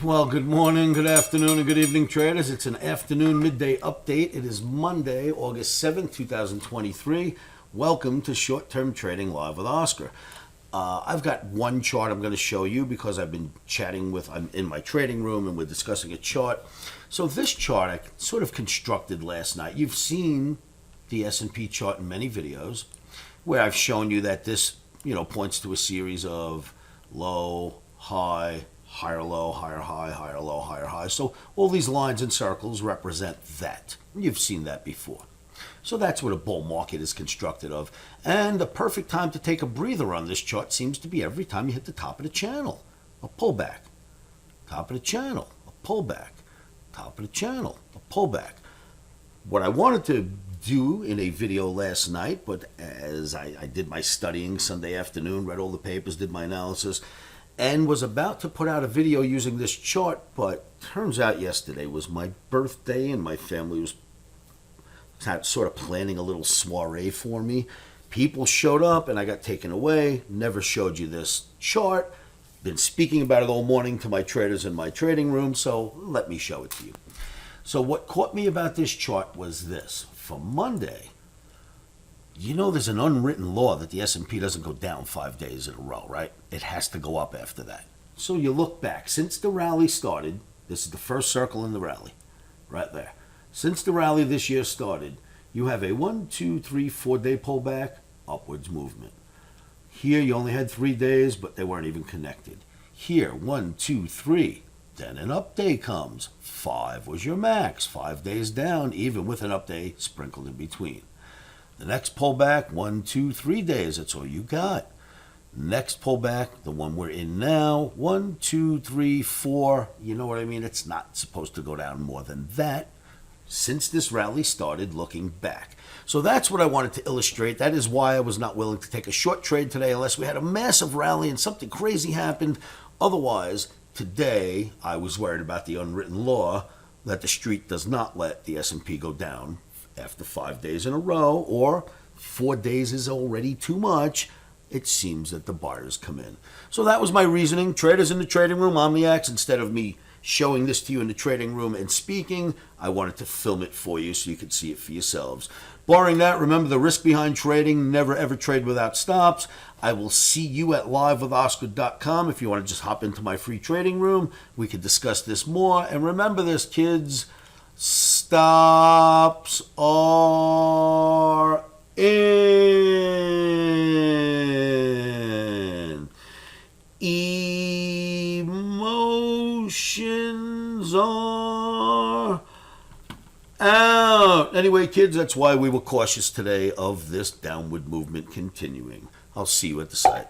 Well, good morning, good afternoon, and good evening, traders. It's an afternoon midday update. It is Monday, August 7th, 2023. Welcome to Short-Term Trading Live with Oscar. I've got one chart I'm going to show you because I've been chatting with, I'm in my trading room and we're discussing a chart. So this chart I sort of constructed last night. You've seen the S&P chart in many videos where I've shown you that this, points to a series of low, high, higher low, higher high, higher low, higher high. So all these lines and circles represent that. You've seen that before. So that's what a bull market is constructed of. And the perfect time to take a breather on this chart seems to be every time you hit the top of the channel. A pullback. Top of the channel. A pullback. Top of the channel. A pullback. What I wanted to do in a video last night, but as I did my studying Sunday afternoon, read all the papers, did my analysis, and was about to put out a video using this chart, but turns out yesterday was my birthday and my family was sort of planning a little soiree for me. People showed up and I got taken away. Never showed you this chart. Been speaking about it all morning to my traders in my trading room, so let me show it to you. So what caught me about this chart was this. For Monday, there's an unwritten law that the S&P doesn't go down 5 days in a row, right? It has to go up after that. So you look back. Since the rally started, this is the first circle in the rally, right there. Since the rally this year started, you have a 1, 2, 3, 4 day pullback, upwards movement. Here you only had 3 days, but they weren't even connected. Here, 1, 2, 3. Then an up day comes. 5 was your max. 5 days down, even with an up day sprinkled in between. The next pullback, 1, 2, 3 days. That's all you got. Next pullback, the one we're in now, 1, 2, 3, 4. You know what I mean? It's not supposed to go down more than that since this rally started looking back. So that's what I wanted to illustrate. That is why I was not willing to take a short trade today unless we had a massive rally and something crazy happened. Otherwise, today I was worried about the unwritten law that the street does not let the S&P go down after 5 days in a row, or 4 days is already too much. It seems that the buyers come in. So that was my reasoning. Traders in the trading room, OMNIACs, instead of me showing this to you in the trading room and speaking, I wanted to film it for you so you could see it for yourselves. Barring that, remember the risk behind trading, never ever trade without stops. I will see you at livewithoscar.com if you want to just hop into my free trading room. We could discuss this more. And remember this, kids, stops are in. Emotions are out. Anyway, kids, that's why we were cautious today of this downward movement continuing. I'll see you at the site.